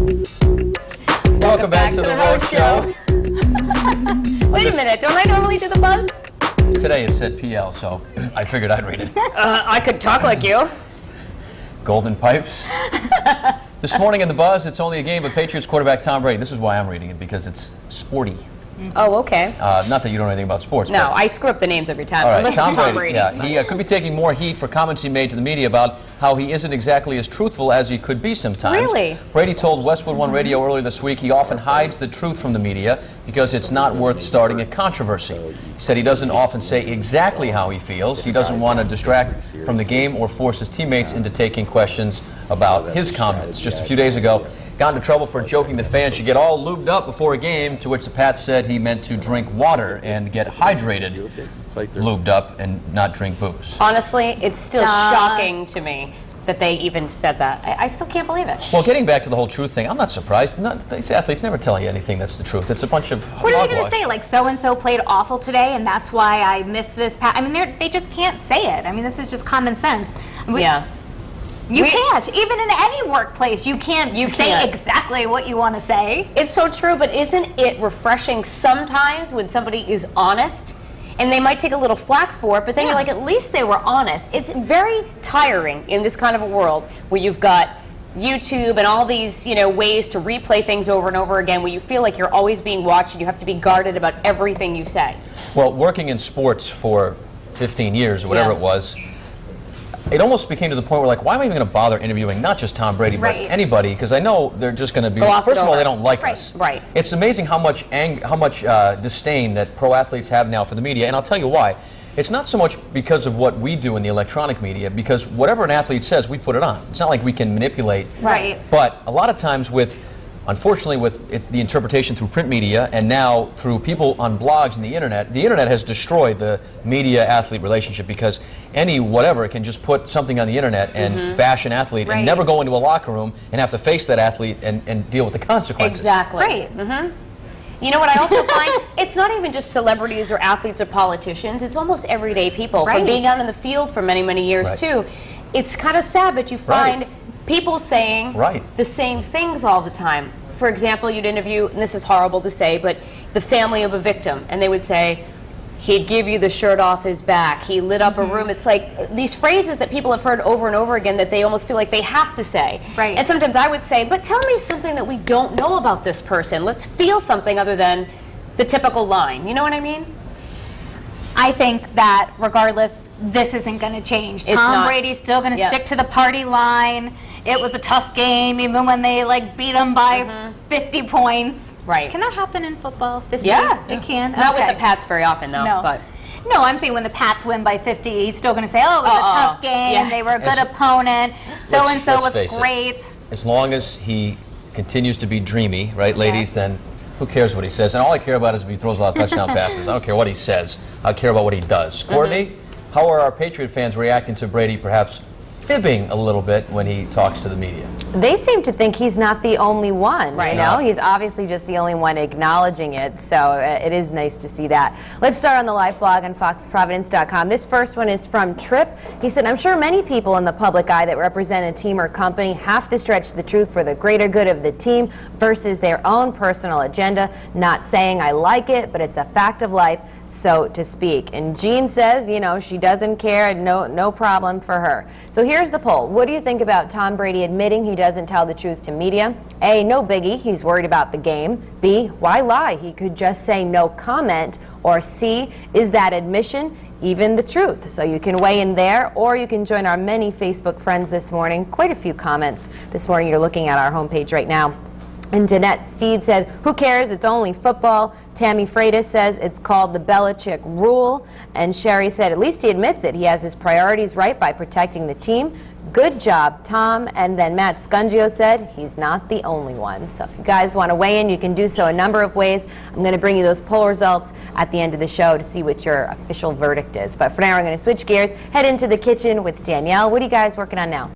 Welcome back to the Road Show. Wait a minute, don't I normally do the buzz? Today it said PL, so I figured I'd read it. I could talk like you. Golden Pipes. This morning in the buzz, it's only a game, but Patriots quarterback Tom Brady. This is why I'm reading it, because it's sporty. Oh, okay. Not that you don't know anything about sports. No, I screw up the names every time. All right, Tom Brady. Yeah, he could be taking more heat for comments he made to the media about how he isn't exactly as truthful as he could be sometimes. Really? Brady told Westwood One Radio earlier this week he often hides the truth from the media because it's not worth starting a controversy. He said he doesn't often say exactly how he feels. He doesn't want to distract from the game or force his teammates into taking questions about his comments. Just a few days ago, got into trouble for joking that fans should get all lubed up before a game, to which the Pats said he meant to drink water and get hydrated, lubed up, and not drink booze. Honestly, it's still shocking to me that they even said that. I still can't believe it. Well, getting back to the whole truth thing, I'm not surprised. These athletes never tell you anything that's the truth. It's a bunch of What are they going to say? Like, so-and-so played awful today, and that's why I missed this pass. I mean, they just can't say it. I mean, this is just common sense. Yeah. You can't. Even in any workplace, you can't say exactly what you want to say. It's so true, but isn't it refreshing sometimes when somebody is honest? And they might take a little flack for it, but then you're like, at least they were honest. It's very tiring in this kind of a world where you've got YouTube and all these, ways to replay things over and over again, where you feel like you're always being watched and you have to be guarded about everything you say. Well, working in sports for 15 years or whatever it was, it almost became to the point where, like, why am I even going to bother interviewing not just Tom Brady, but anybody? Because I know they're just going to be, first of all, they don't like us. Right. It's amazing how much disdain that pro athletes have now for the media, and I'll tell you why. It's not so much because of what we do in the electronic media, because whatever an athlete says, we put it on. It's not like we can manipulate. Right. But a lot of times unfortunately, with the interpretation through print media and now through people on blogs and the internet has destroyed the media-athlete relationship, because any whatever can just put something on the internet and bash an athlete and never go into a locker room and have to face that athlete and deal with the consequences. Exactly. Right. You know what I also find? It's not even just celebrities or athletes or politicians. It's almost everyday people. From being out in the field for many, many years, too. It's kind of sad, but you find people saying the same things all the time. For example, you'd interview, and this is horrible to say, but the family of a victim, and they would say, he'd give you the shirt off his back, he lit up a room. It's like these phrases that people have heard over and over again that they almost feel like they have to say. Right. And sometimes I would say, but tell me something that we don't know about this person. Let's feel something other than the typical line. You know what I mean? I think that regardless, this isn't going to change. Tom Brady's still going to stick to the party line. It was a tough game, even when they beat him by 50 points. Right. Can that happen in football? 50? Yeah. It can? Not with the Pats very often, though. No. But. No, I'm saying when the Pats win by 50, he's still going to say, oh, it was a tough game, they were a good opponent, so-and-so was great. As long as he continues to be dreamy, right, ladies, then who cares what he says? And all I care about is if he throws a lot of touchdown passes. I don't care what he says. I care about what he does. Courtney, how are our Patriot fans reacting to Brady perhaps fibbing a little bit when he talks to the media? They seem to think he's not the only one, you know? He's obviously just the only one acknowledging it, so it is nice to see that. Let's start on the live blog on foxprovidence.com. This first one is from Tripp. He said, I'm sure many people in the public eye that represent a team or company have to stretch the truth for the greater good of the team versus their own personal agenda. Not saying I like it, but it's a fact of life, so to speak. And Jean says, she doesn't care, no problem for her. So here's the poll. What do you think about Tom Brady admitting he doesn't tell the truth to media? A, no biggie, he's worried about the game. B, why lie? He could just say no comment. Or C, is that admission even the truth? So you can weigh in there, or you can join our many Facebook friends this morning. Quite a few comments this morning. You're looking at our homepage right now. And Danette Steed said, who cares? It's only football. Tammy Freitas says it's called the Belichick rule. And Sherry said, at least he admits it. He has his priorities right by protecting the team. Good job, Tom. And then Matt Scungio said he's not the only one. So if you guys want to weigh in, you can do so a number of ways. I'm going to bring you those poll results at the end of the show to see what your official verdict is. But for now, we're going to switch gears, head into the kitchen with Danielle. What are you guys working on now?